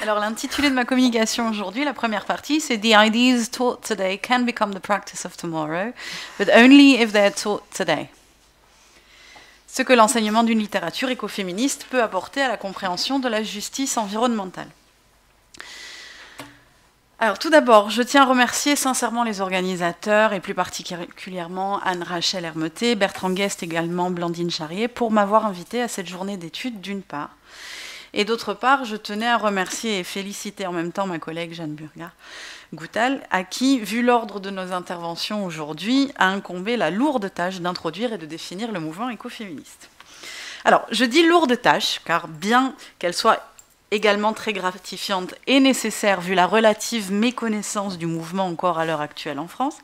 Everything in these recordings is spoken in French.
Alors, l'intitulé de ma communication aujourd'hui, la première partie, c'est « The ideas taught today can become the practice of tomorrow, but only if they are taught today ». Ce que l'enseignement d'une littérature écoféministe peut apporter à la compréhension de la justice environnementale. Alors, tout d'abord, je tiens à remercier sincèrement les organisateurs, et plus particulièrement Anne-Rachel Hermeté, Bertrand Guest, également Blandine Charrier, pour m'avoir invité à cette journée d'études, d'une part. Et d'autre part, je tenais à remercier et féliciter en même temps ma collègue Jeanne Burgard-Goutal, à qui, vu l'ordre de nos interventions aujourd'hui, a incombé la lourde tâche d'introduire et de définir le mouvement écoféministe. Alors, je dis lourde tâche, car bien qu'elle soit également très gratifiante et nécessaire vu la relative méconnaissance du mouvement encore à l'heure actuelle en France,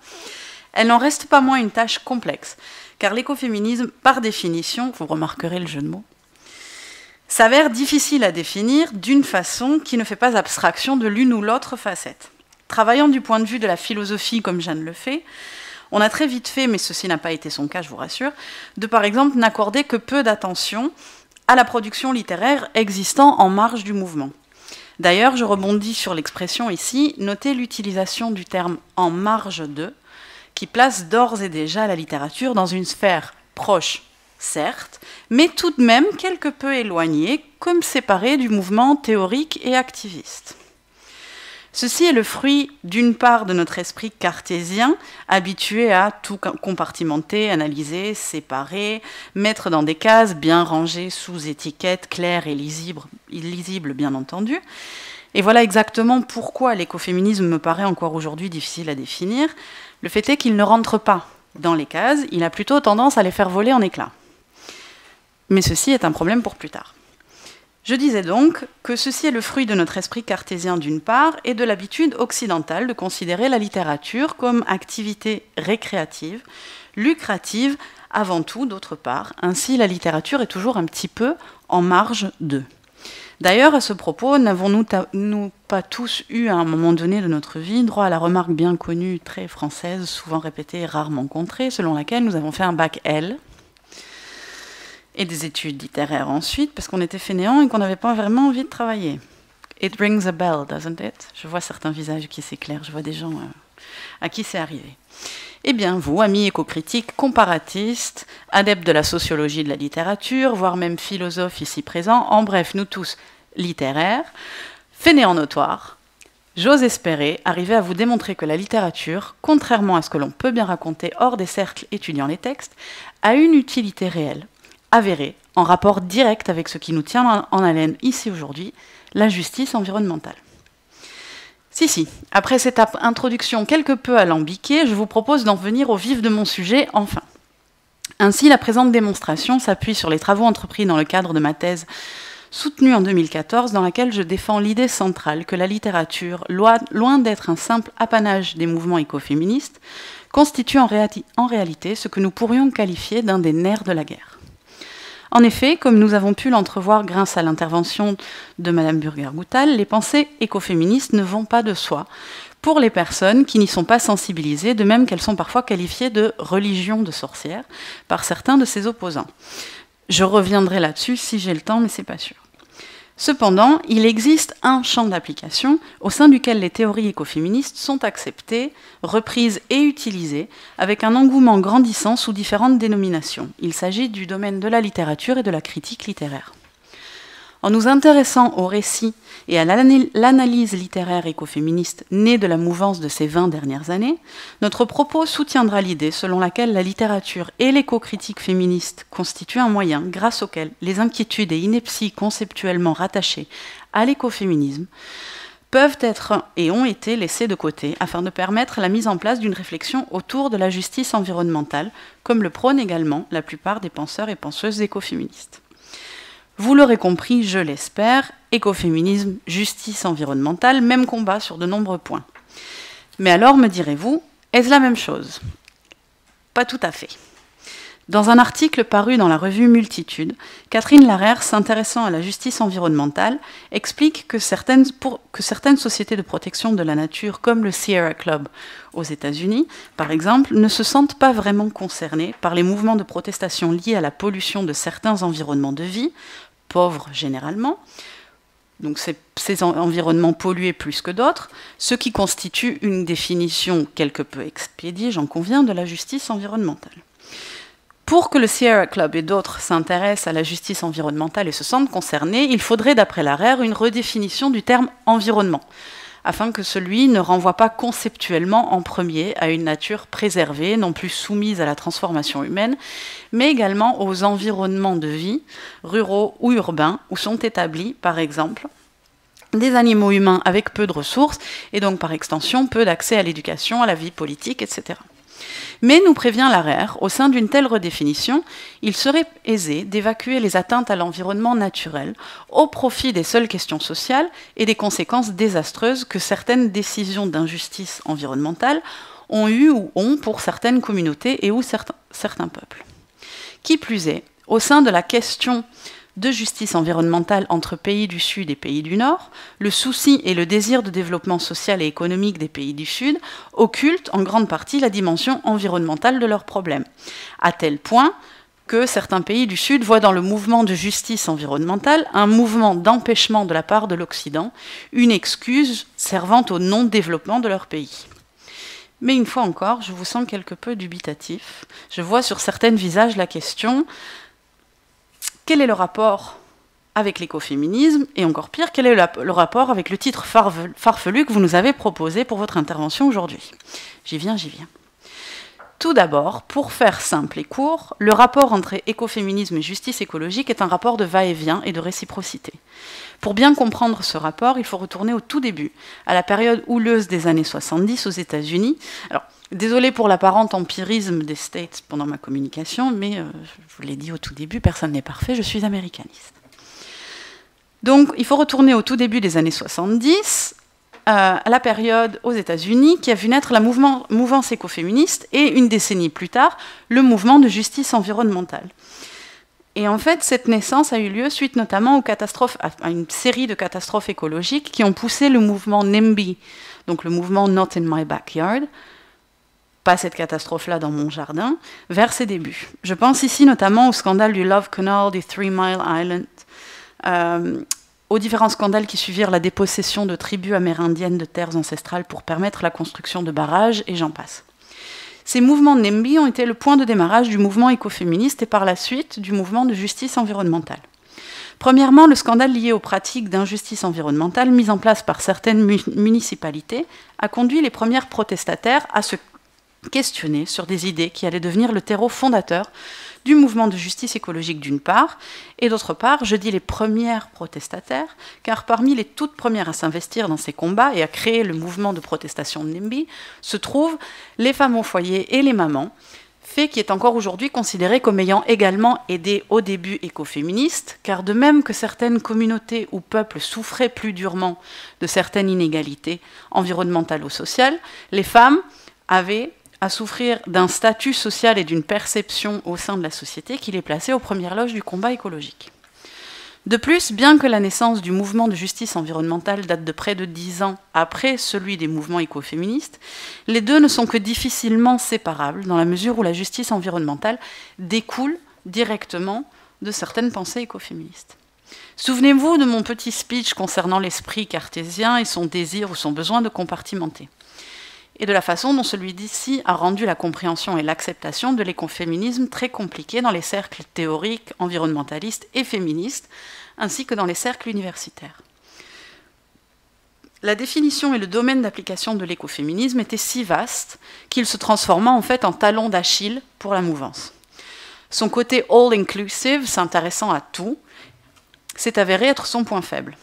elle n'en reste pas moins une tâche complexe, car l'écoféminisme, par définition, vous remarquerez le jeu de mots, s'avère difficile à définir d'une façon qui ne fait pas abstraction de l'une ou l'autre facette. Travaillant du point de vue de la philosophie comme Jeanne le fait, on a très vite fait, mais ceci n'a pas été son cas, je vous rassure, de par exemple n'accorder que peu d'attention à la production littéraire existant en marge du mouvement. D'ailleurs, je rebondis sur l'expression ici, notez l'utilisation du terme « en marge de », qui place d'ores et déjà la littérature dans une sphère proche, certes, mais tout de même quelque peu éloignée, comme séparée du mouvement théorique et activiste. Ceci est le fruit, d'une part, de notre esprit cartésien, habitué à tout compartimenter, analyser, séparer, mettre dans des cases bien rangées sous étiquettes claires et lisibles, bien entendu. Et voilà exactement pourquoi l'écoféminisme me paraît encore aujourd'hui difficile à définir. Le fait est qu'il ne rentre pas dans les cases, il a plutôt tendance à les faire voler en éclats. Mais ceci est un problème pour plus tard. Je disais donc que ceci est le fruit de notre esprit cartésien d'une part et de l'habitude occidentale de considérer la littérature comme activité récréative, lucrative avant tout d'autre part. Ainsi, la littérature est toujours un petit peu en marge d'eux. D'ailleurs, à ce propos, n'avons-nous pas tous eu à un moment donné de notre vie droit à la remarque bien connue, très française, souvent répétée, rarement contrée, selon laquelle nous avons fait un bac L et des études littéraires ensuite, parce qu'on était fainéants et qu'on n'avait pas vraiment envie de travailler. It rings a bell, doesn't it? Je vois certains visages qui s'éclairent, je vois des gens à qui c'est arrivé. Eh bien, vous, amis éco-critiques, comparatistes, adeptes de la sociologie de la littérature, voire même philosophes ici présents, en bref, nous tous littéraires, fainéants notoires, j'ose espérer arriver à vous démontrer que la littérature, contrairement à ce que l'on peut bien raconter hors des cercles étudiant les textes, a une utilité réelle, avérée, en rapport direct avec ce qui nous tient en haleine ici aujourd'hui, la justice environnementale. Si, après cette introduction quelque peu alambiquée, je vous propose d'en venir au vif de mon sujet, enfin. Ainsi, la présente démonstration s'appuie sur les travaux entrepris dans le cadre de ma thèse soutenue en 2014, dans laquelle je défends l'idée centrale que la littérature, loin d'être un simple apanage des mouvements écoféministes, constitue en réalité ce que nous pourrions qualifier d'un des nerfs de la guerre. En effet, comme nous avons pu l'entrevoir grâce à l'intervention de Madame Burgard-Goutal, les pensées écoféministes ne vont pas de soi pour les personnes qui n'y sont pas sensibilisées, de même qu'elles sont parfois qualifiées de religion de sorcières par certains de ses opposants. Je reviendrai là-dessus si j'ai le temps, mais c'est pas sûr. Cependant, il existe un champ d'application au sein duquel les théories écoféministes sont acceptées, reprises et utilisées, avec un engouement grandissant sous différentes dénominations. Il s'agit du domaine de la littérature et de la critique littéraire. En nous intéressant au récit et à l'analyse littéraire écoféministe née de la mouvance de ces 20 dernières années, notre propos soutiendra l'idée selon laquelle la littérature et l'éco-critique féministe constituent un moyen grâce auquel les inquiétudes et inepties conceptuellement rattachées à l'écoféminisme peuvent être et ont été laissées de côté afin de permettre la mise en place d'une réflexion autour de la justice environnementale, comme le prônent également la plupart des penseurs et penseuses écoféministes. Vous l'aurez compris, je l'espère, écoféminisme, justice environnementale, même combat sur de nombreux points. Mais alors, me direz-vous, est-ce la même chose? Pas tout à fait. Dans un article paru dans la revue Multitude, Catherine Larère, s'intéressant à la justice environnementale, explique que certaines sociétés de protection de la nature, comme le Sierra Club aux États-Unis, par exemple, ne se sentent pas vraiment concernées par les mouvements de protestation liés à la pollution de certains environnements de vie, pauvres généralement, donc ces environnements pollués plus que d'autres, ce qui constitue une définition quelque peu expédiée, j'en conviens, de la justice environnementale. Pour que le Sierra Club et d'autres s'intéressent à la justice environnementale et se sentent concernés, il faudrait, d'après l'ARER, une redéfinition du terme environnement, afin que celui ne renvoie pas conceptuellement en premier à une nature préservée, non plus soumise à la transformation humaine, mais également aux environnements de vie, ruraux ou urbains, où sont établis, par exemple, des animaux humains avec peu de ressources, et donc par extension peu d'accès à l'éducation, à la vie politique, etc. Mais, nous prévient l'ARER, au sein d'une telle redéfinition, il serait aisé d'évacuer les atteintes à l'environnement naturel au profit des seules questions sociales et des conséquences désastreuses que certaines décisions d'injustice environnementale ont eues ou ont pour certaines communautés et ou certains peuples. Qui plus est, au sein de la question de justice environnementale entre pays du Sud et pays du Nord, le souci et le désir de développement social et économique des pays du Sud occultent en grande partie la dimension environnementale de leurs problèmes, à tel point que certains pays du Sud voient dans le mouvement de justice environnementale un mouvement d'empêchement de la part de l'Occident, une excuse servant au non-développement de leur pays. Mais une fois encore, je vous sens quelque peu dubitatif. Je vois sur certains visages la question: quel est le rapport avec l'écoféminisme? Et encore pire, quel est le rapport avec le titre farfelu que vous nous avez proposé pour votre intervention aujourd'hui? J'y viens. Tout d'abord, pour faire simple et court, le rapport entre écoféminisme et justice écologique est un rapport de va-et-vient et de réciprocité. Pour bien comprendre ce rapport, il faut retourner au tout début, à la période houleuse des années 70 aux États-Unis. Alors, désolé pour l'apparent empirisme des States pendant ma communication, mais je vous l'ai dit au tout début, personne n'est parfait, je suis américaniste. Donc, il faut retourner au tout début des années 70, à la période aux États-Unis qui a vu naître la mouvance écoféministe et, une décennie plus tard, le mouvement de justice environnementale. Et en fait, cette naissance a eu lieu suite notamment à une série de catastrophes écologiques qui ont poussé le mouvement NIMBY, donc le mouvement Not in My Backyard, pas cette catastrophe-là dans mon jardin, vers ses débuts. Je pense ici notamment au scandale du Love Canal, du 3 Mile Island, aux différents scandales qui suivirent la dépossession de tribus amérindiennes de terres ancestrales pour permettre la construction de barrages, et j'en passe. Ces mouvements NIMBY ont été le point de démarrage du mouvement écoféministe et par la suite du mouvement de justice environnementale. Premièrement, le scandale lié aux pratiques d'injustice environnementale mises en place par certaines municipalités a conduit les premières protestataires à se questionner sur des idées qui allaient devenir le terreau fondateur du mouvement de justice écologique d'une part, et d'autre part, je dis les premières protestataires, car parmi les toutes premières à s'investir dans ces combats et à créer le mouvement de protestation de NIMBY se trouvent les femmes au foyer et les mamans, fait qui est encore aujourd'hui considéré comme ayant également aidé au début écoféministe, car de même que certaines communautés ou peuples souffraient plus durement de certaines inégalités environnementales ou sociales, les femmes avaient à souffrir d'un statut social et d'une perception au sein de la société qui les plaçait aux premières loges du combat écologique. De plus, bien que la naissance du mouvement de justice environnementale date de près de 10 ans après celui des mouvements écoféministes, les deux ne sont que difficilement séparables dans la mesure où la justice environnementale découle directement de certaines pensées écoféministes. Souvenez-vous de mon petit speech concernant l'esprit cartésien et son désir ou son besoin de compartimenter, et de la façon dont celui-ci a rendu la compréhension et l'acceptation de l'écoféminisme très compliquée dans les cercles théoriques, environnementalistes et féministes, ainsi que dans les cercles universitaires. La définition et le domaine d'application de l'écoféminisme étaient si vastes qu'il se transforma en fait en talon d'Achille pour la mouvance. Son côté all-inclusive, s'intéressant à tout, s'est avéré être son point faible.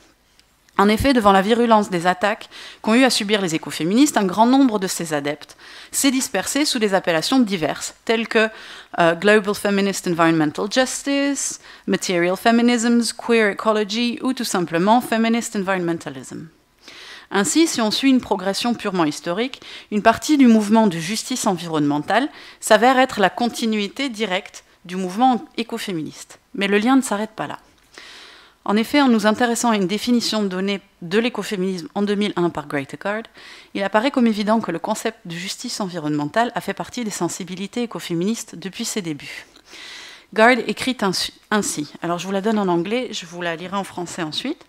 En effet, devant la virulence des attaques qu'ont eu à subir les écoféministes, un grand nombre de ses adeptes s'est dispersé sous des appellations diverses, telles que Global Feminist Environmental Justice, Material Feminisms, Queer Ecology ou tout simplement Feminist Environmentalism. Ainsi, si on suit une progression purement historique, une partie du mouvement de justice environnementale s'avère être la continuité directe du mouvement écoféministe. Mais le lien ne s'arrête pas là. En effet, en nous intéressant à une définition donnée de l'écoféminisme en 2001 par Greta Gard, il apparaît comme évident que le concept de justice environnementale a fait partie des sensibilités écoféministes depuis ses débuts. Gard écrit ainsi, alors je vous la donne en anglais, je vous la lirai en français ensuite.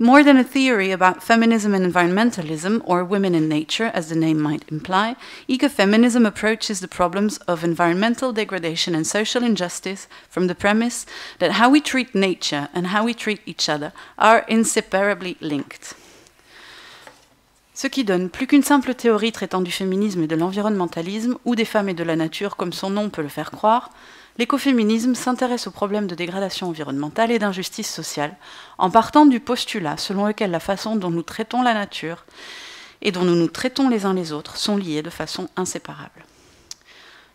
More than a theory about feminism and environmentalism, or women in nature, as the name might imply, ecofeminism approaches the problems of environmental degradation and social injustice from the premise that how we treat nature and how we treat each other are inseparably linked. Ce qui donne plus qu'une simple théorie traitant du féminisme et de l'environnementalisme, ou des femmes et de la nature, comme son nom peut le faire croire, l'écoféminisme s'intéresse aux problèmes de dégradation environnementale et d'injustice sociale, en partant du postulat selon lequel la façon dont nous traitons la nature et dont nous nous traitons les uns les autres sont liées de façon inséparable.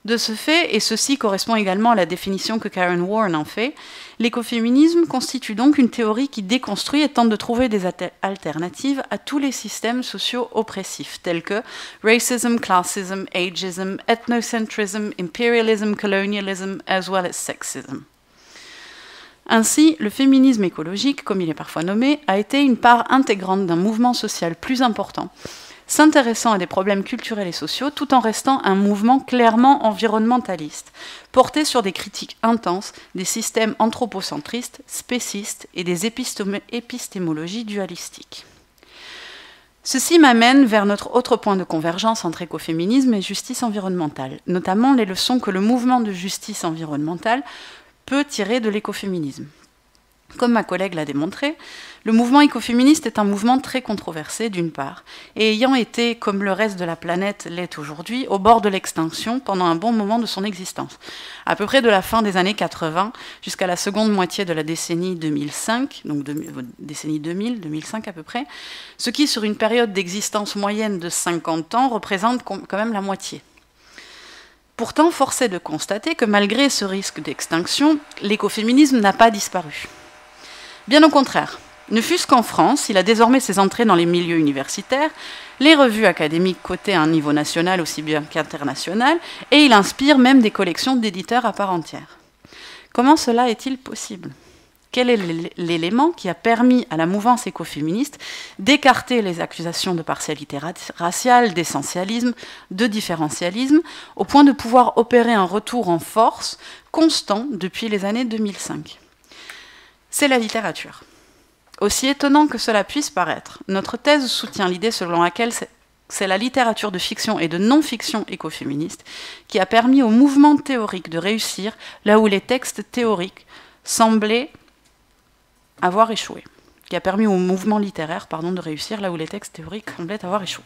De ce fait, et ceci correspond également à la définition que Karen Warren en fait, l'écoféminisme constitue donc une théorie qui déconstruit et tente de trouver des alternatives à tous les systèmes sociaux oppressifs, tels que racism, classism, ageism, ethnocentrism, imperialism, colonialism, as well as sexism. Ainsi, le féminisme écologique, comme il est parfois nommé, a été une part intégrante d'un mouvement social plus important, s'intéressant à des problèmes culturels et sociaux tout en restant un mouvement clairement environnementaliste, porté sur des critiques intenses des systèmes anthropocentristes, spécistes et des épistémologies dualistiques. Ceci m'amène vers notre autre point de convergence entre écoféminisme et justice environnementale, notamment les leçons que le mouvement de justice environnementale peut tirer de l'écoféminisme. Comme ma collègue l'a démontré, le mouvement écoféministe est un mouvement très controversé d'une part, et ayant été, comme le reste de la planète l'est aujourd'hui, au bord de l'extinction pendant un bon moment de son existence, à peu près de la fin des années 80 jusqu'à la seconde moitié de la décennie 2005, donc décennie 2000, 2005 à peu près, ce qui, sur une période d'existence moyenne de 50 ans, représente quand même la moitié. Pourtant, force est de constater que malgré ce risque d'extinction, l'écoféminisme n'a pas disparu. Bien au contraire, ne fût-ce qu'en France, il a désormais ses entrées dans les milieux universitaires, les revues académiques cotées à un niveau national aussi bien qu'international, et il inspire même des collections d'éditeurs à part entière. Comment cela est-il possible ? Quel est l'élément qui a permis à la mouvance écoféministe d'écarter les accusations de partialité raciale, d'essentialisme, de différentialisme, au point de pouvoir opérer un retour en force constant depuis les années 2005 ? C'est la littérature. Aussi étonnant que cela puisse paraître, notre thèse soutient l'idée selon laquelle c'est la littérature de fiction et de non-fiction écoféministe qui a permis au mouvement théorique de réussir là où les textes théoriques semblaient avoir échoué. Qui a permis au mouvement littéraire de réussir là où les textes théoriques semblaient avoir échoué.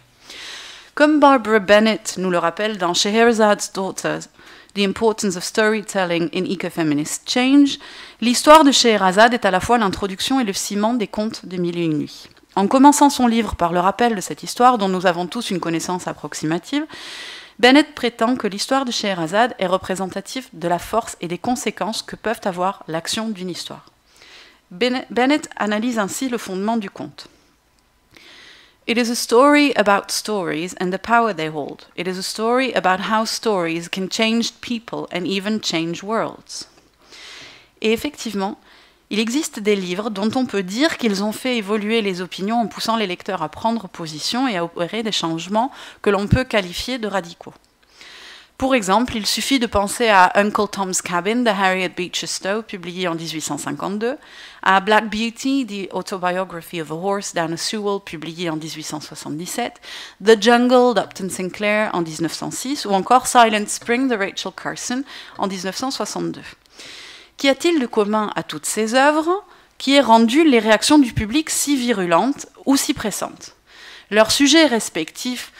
Comme Barbara Bennett nous le rappelle dans Scheherazad's Daughters, The Importance of Storytelling in Ecofeminist Change, l'histoire de Scheherazade est à la fois l'introduction et le ciment des contes des Mille et une nuits. En commençant son livre par le rappel de cette histoire dont nous avons tous une connaissance approximative, Bennett prétend que l'histoire de Scheherazade est représentative de la force et des conséquences que peuvent avoir l'action d'une histoire. Bennett analyse ainsi le fondement du conte. It is a story about stories and the power they hold. It is a story about how stories can change people and even change worlds. Et effectivement, il existe des livres dont on peut dire qu'ils ont fait évoluer les opinions en poussant les lecteurs à prendre position et à opérer des changements que l'on peut qualifier de radicaux. Pour exemple, il suffit de penser à Uncle Tom's Cabin de Harriet Beecher Stowe, publié en 1852, à Black Beauty, The Autobiography of a Horse d'Anna Sewell, publié en 1877, The Jungle d'Upton Sinclair en 1906, ou encore Silent Spring de Rachel Carson en 1962. Qu'y a-t-il de commun à toutes ces œuvres qui ait rendu les réactions du public si virulentes ou si pressantes ? Leurs sujets respectifs,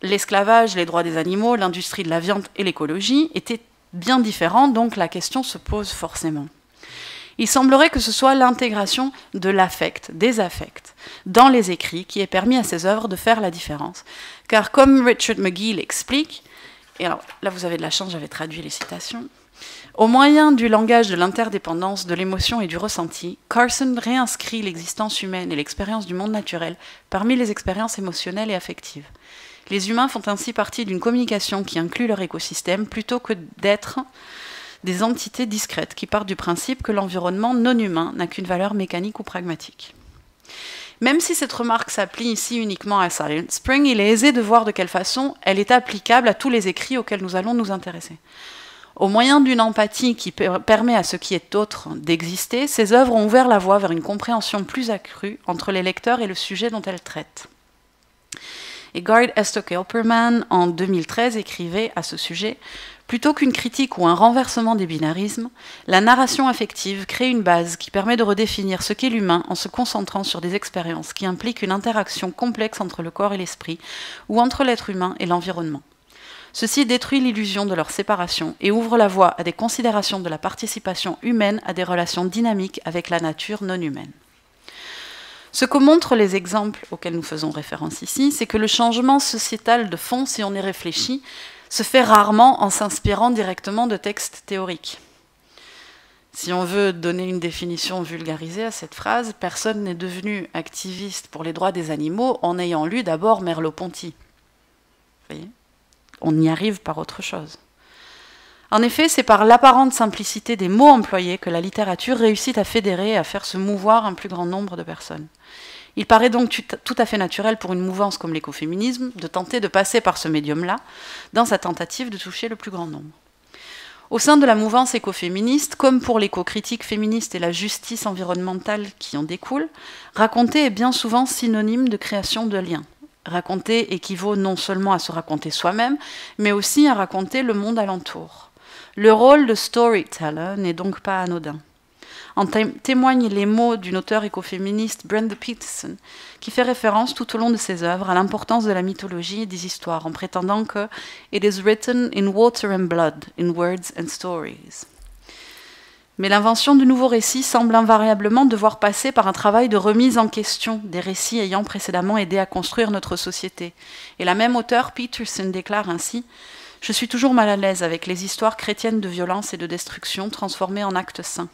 l'esclavage, les droits des animaux, l'industrie de la viande et l'écologie, étaient bien différents, donc la question se pose forcément. Il semblerait que ce soit l'intégration de l'affect, des affects, dans les écrits qui ait permis à ces œuvres de faire la différence. Car comme Richard McGee l'explique, et alors là vous avez de la chance, j'avais traduit les citations, au moyen du langage de l'interdépendance, de l'émotion et du ressenti, Carson réinscrit l'existence humaine et l'expérience du monde naturel parmi les expériences émotionnelles et affectives. Les humains font ainsi partie d'une communication qui inclut leur écosystème plutôt que d'être des entités discrètes qui partent du principe que l'environnement non humain n'a qu'une valeur mécanique ou pragmatique. Même si cette remarque s'applique ici uniquement à Silent Spring, il est aisé de voir de quelle façon elle est applicable à tous les écrits auxquels nous allons nous intéresser. Au moyen d'une empathie qui permet à ce qui est autre d'exister, ces œuvres ont ouvert la voie vers une compréhension plus accrue entre les lecteurs et le sujet dont elles traitent. Et Gard Estock-Opperman, en 2013, écrivait à ce sujet « Plutôt qu'une critique ou un renversement des binarismes, la narration affective crée une base qui permet de redéfinir ce qu'est l'humain en se concentrant sur des expériences qui impliquent une interaction complexe entre le corps et l'esprit, ou entre l'être humain et l'environnement. Ceci détruit l'illusion de leur séparation et ouvre la voie à des considérations de la participation humaine à des relations dynamiques avec la nature non humaine. » Ce que montrent les exemples auxquels nous faisons référence ici, c'est que le changement sociétal de fond, si on y réfléchit, se fait rarement en s'inspirant directement de textes théoriques. Si on veut donner une définition vulgarisée à cette phrase, personne n'est devenu activiste pour les droits des animaux en ayant lu d'abord Merleau-Ponty. Vous voyez ? On y arrive par autre chose. En effet, c'est par l'apparente simplicité des mots employés que la littérature réussit à fédérer et à faire se mouvoir un plus grand nombre de personnes. Il paraît donc tout à fait naturel pour une mouvance comme l'écoféminisme de tenter de passer par ce médium-là dans sa tentative de toucher le plus grand nombre. Au sein de la mouvance écoféministe, comme pour l'éco-critique féministe et la justice environnementale qui en découle, raconter est bien souvent synonyme de création de liens. Raconter équivaut non seulement à se raconter soi-même, mais aussi à raconter le monde alentour. Le rôle de storyteller n'est donc pas anodin. En témoignent les mots d'une auteure écoféministe, Brenda Peterson, qui fait référence tout au long de ses œuvres à l'importance de la mythologie et des histoires, en prétendant que « It is written in water and blood, in words and stories ». Mais l'invention de nouveaux récits semble invariablement devoir passer par un travail de remise en question des récits ayant précédemment aidé à construire notre société. Et la même auteure, Peterson, déclare ainsi « Je suis toujours mal à l'aise avec les histoires chrétiennes de violence et de destruction transformées en actes saints.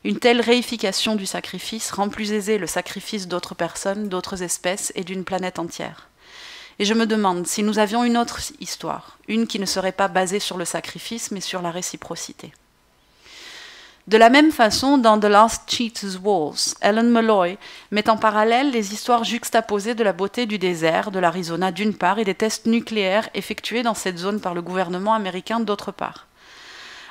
Une telle réification du sacrifice rend plus aisé le sacrifice d'autres personnes, d'autres espèces et d'une planète entière. Et je me demande si nous avions une autre histoire, une qui ne serait pas basée sur le sacrifice mais sur la réciprocité. » De la même façon, dans The Last Cheetah's Waltz, Ellen Malloy met en parallèle les histoires juxtaposées de la beauté du désert, de l'Arizona d'une part, et des tests nucléaires effectués dans cette zone par le gouvernement américain d'autre part.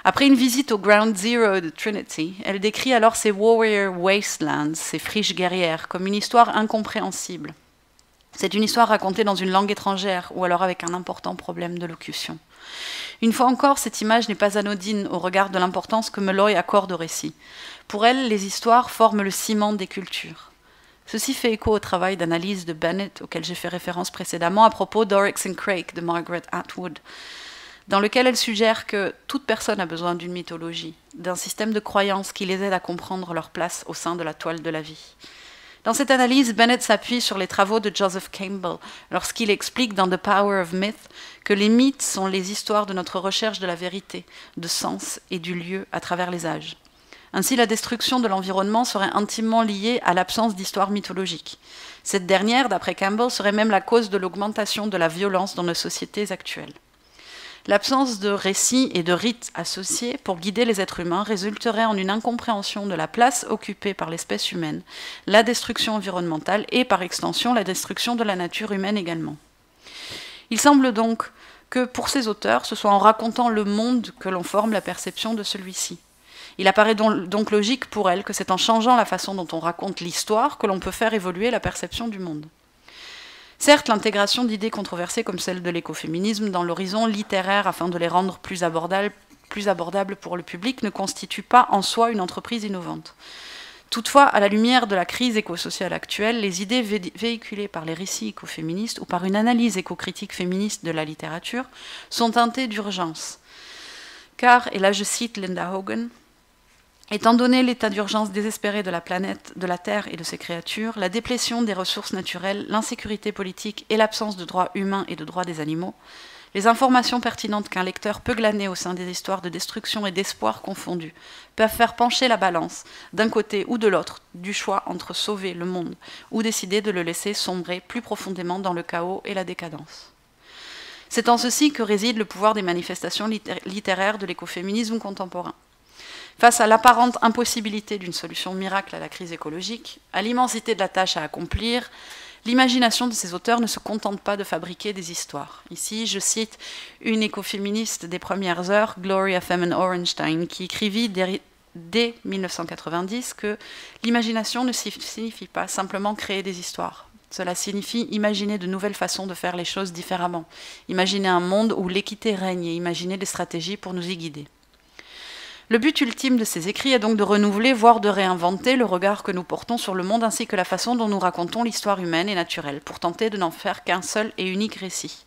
Après une visite au Ground Zero de Trinity, elle décrit alors ces warrior wastelands, ces friches guerrières, comme une histoire incompréhensible. C'est une histoire racontée dans une langue étrangère, ou alors avec un important problème de locution. Une fois encore, cette image n'est pas anodine au regard de l'importance que Malloy accorde au récit. Pour elle, les histoires forment le ciment des cultures. Ceci fait écho au travail d'analyse de Bennett auquel j'ai fait référence précédemment à propos d'Oryx and Crake de Margaret Atwood, dans lequel elle suggère que toute personne a besoin d'une mythologie, d'un système de croyances qui les aide à comprendre leur place au sein de la toile de la vie. Dans cette analyse, Bennett s'appuie sur les travaux de Joseph Campbell lorsqu'il explique dans The Power of Myth que les mythes sont les histoires de notre recherche de la vérité, de sens et du lieu à travers les âges. Ainsi, la destruction de l'environnement serait intimement liée à l'absence d'histoire mythologique. Cette dernière, d'après Campbell, serait même la cause de l'augmentation de la violence dans nos sociétés actuelles. L'absence de récits et de rites associés pour guider les êtres humains résulterait en une incompréhension de la place occupée par l'espèce humaine, la destruction environnementale et, par extension, la destruction de la nature humaine également. Il semble donc que, pour ces auteurs, ce soit en racontant le monde que l'on forme la perception de celui-ci. Il apparaît donc logique pour elles que c'est en changeant la façon dont on raconte l'histoire que l'on peut faire évoluer la perception du monde. Certes, l'intégration d'idées controversées comme celle de l'écoféminisme dans l'horizon littéraire afin de les rendre plus abordables pour le public ne constitue pas en soi une entreprise innovante. Toutefois, à la lumière de la crise écosociale actuelle, les idées véhiculées par les récits écoféministes ou par une analyse écocritique féministe de la littérature sont teintées d'urgence. Car, et là je cite Linda Hogan, étant donné l'état d'urgence désespéré de la planète, de la Terre et de ses créatures, la déplétion des ressources naturelles, l'insécurité politique et l'absence de droits humains et de droits des animaux, les informations pertinentes qu'un lecteur peut glaner au sein des histoires de destruction et d'espoir confondus peuvent faire pencher la balance, d'un côté ou de l'autre, du choix entre sauver le monde ou décider de le laisser sombrer plus profondément dans le chaos et la décadence. C'est en ceci que réside le pouvoir des manifestations littéraires de l'écoféminisme contemporain. Face à l'apparente impossibilité d'une solution miracle à la crise écologique, à l'immensité de la tâche à accomplir, L'imagination de ces auteurs ne se contente pas de fabriquer des histoires. Ici, je cite une écoféministe des premières heures, Gloria Femen-Orenstein, qui écrivit dès 1990 que l'imagination ne signifie pas simplement créer des histoires. Cela signifie imaginer de nouvelles façons de faire les choses différemment, imaginer un monde où l'équité règne et imaginer des stratégies pour nous y guider. Le but ultime de ces écrits est donc de renouveler, voire de réinventer le regard que nous portons sur le monde ainsi que la façon dont nous racontons l'histoire humaine et naturelle, pour tenter de n'en faire qu'un seul et unique récit.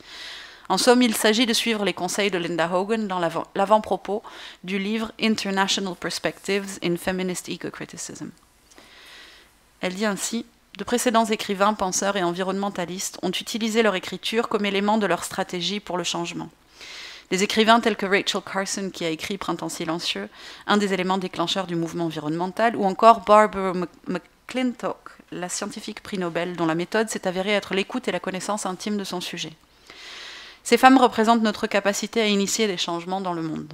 En somme, il s'agit de suivre les conseils de Linda Hogan dans l'avant-propos du livre International Perspectives in Feminist Eco-Criticism. Elle dit ainsi: de précédents écrivains, penseurs et environnementalistes ont utilisé leur écriture comme élément de leur stratégie pour le changement. Des écrivains tels que Rachel Carson, qui a écrit Printemps silencieux, un des éléments déclencheurs du mouvement environnemental, ou encore Barbara McClintock, la scientifique prix Nobel, dont la méthode s'est avérée être l'écoute et la connaissance intime de son sujet. Ces femmes représentent notre capacité à initier des changements dans le monde.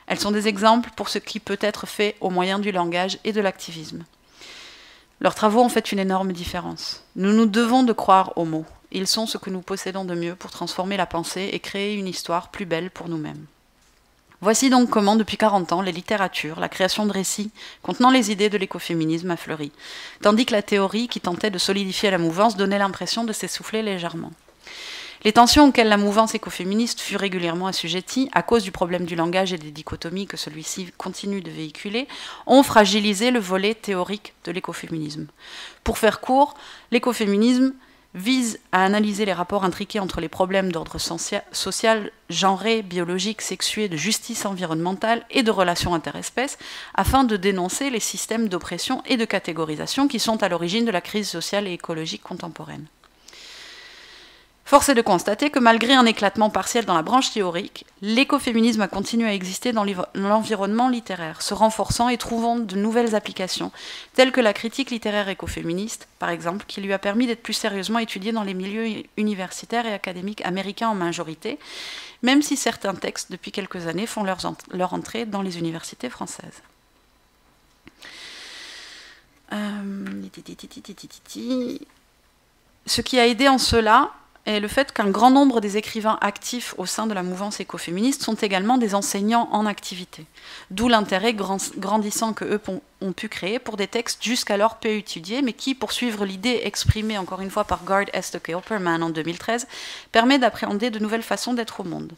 Elles sont des exemples pour ce qui peut être fait au moyen du langage et de l'activisme. Leurs travaux ont fait une énorme différence. Nous nous devons de croire aux mots. Ils sont ce que nous possédons de mieux pour transformer la pensée et créer une histoire plus belle pour nous-mêmes. Voici donc comment, depuis 40 ans, les littératures, la création de récits contenant les idées de l'écoféminisme a fleuri, tandis que la théorie, qui tentait de solidifier la mouvance, donnait l'impression de s'essouffler légèrement. Les tensions auxquelles la mouvance écoféministe fut régulièrement assujettie, à cause du problème du langage et des dichotomies que celui-ci continue de véhiculer, ont fragilisé le volet théorique de l'écoféminisme. Pour faire court, l'écoféminisme vise à analyser les rapports intriqués entre les problèmes d'ordre social, genré, biologique, sexué, de justice environnementale et de relations interespèces, afin de dénoncer les systèmes d'oppression et de catégorisation qui sont à l'origine de la crise sociale et écologique contemporaine. Force est de constater que malgré un éclatement partiel dans la branche théorique, l'écoféminisme a continué à exister dans l'environnement littéraire, se renforçant et trouvant de nouvelles applications, telles que la critique littéraire écoféministe, par exemple, qui lui a permis d'être plus sérieusement étudiée dans les milieux universitaires et académiques américains en majorité, même si certains textes, depuis quelques années, font leur entrée dans les universités françaises. Ce qui a aidé en cela est le fait qu'un grand nombre des écrivains actifs au sein de la mouvance écoféministe sont également des enseignants en activité. D'où l'intérêt grandissant qu'eux ont pu créer pour des textes jusqu'alors peu étudiés, mais qui, pour suivre l'idée exprimée encore une fois par Gard Esteke-Opperman en 2013, permet d'appréhender de nouvelles façons d'être au monde.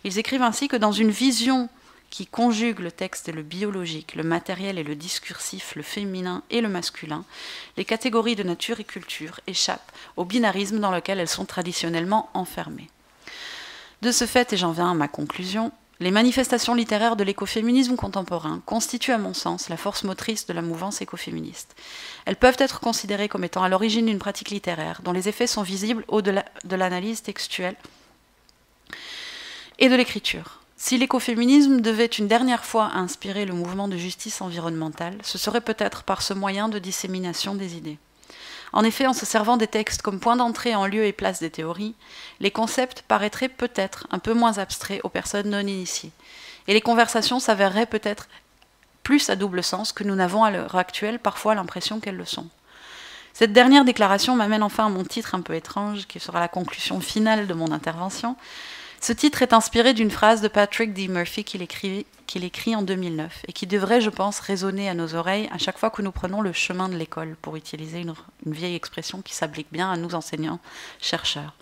Ils écrivent ainsi que dans une vision qui conjugue le texte et le biologique, le matériel et le discursif, le féminin et le masculin, les catégories de nature et culture échappent au binarisme dans lequel elles sont traditionnellement enfermées. De ce fait, et j'en viens à ma conclusion, les manifestations littéraires de l'écoféminisme contemporain constituent à mon sens la force motrice de la mouvance écoféministe. Elles peuvent être considérées comme étant à l'origine d'une pratique littéraire dont les effets sont visibles au-delà de l'analyse textuelle et de l'écriture. Si l'écoféminisme devait une dernière fois inspirer le mouvement de justice environnementale, ce serait peut-être par ce moyen de dissémination des idées. En effet, en se servant des textes comme point d'entrée en lieu et place des théories, les concepts paraîtraient peut-être un peu moins abstraits aux personnes non initiées, et les conversations s'avéreraient peut-être plus à double sens que nous n'avons à l'heure actuelle parfois l'impression qu'elles le sont. Cette dernière déclaration m'amène enfin à mon titre un peu étrange, qui sera la conclusion finale de mon intervention. Ce titre est inspiré d'une phrase de Patrick D. Murphy qu'il écrit en 2009 et qui devrait, je pense, résonner à nos oreilles à chaque fois que nous prenons le chemin de l'école, pour utiliser une vieille expression qui s'applique bien à nous enseignants, chercheurs.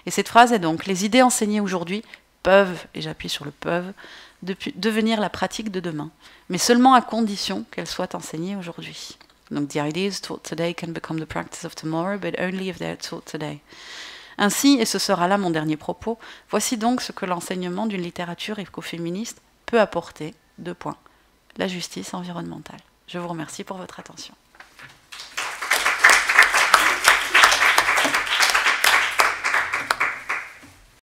Et cette phrase est donc: les idées enseignées aujourd'hui peuvent, et j'appuie sur le peuvent, devenir la pratique de demain, mais seulement à condition qu'elles soient enseignées aujourd'hui. Donc, the ideas taught today can become the practice of tomorrow, but only if they are taught today. Ainsi, et ce sera là mon dernier propos, voici donc ce que l'enseignement d'une littérature écoféministe peut apporter. 2 points. La justice environnementale. Je vous remercie pour votre attention.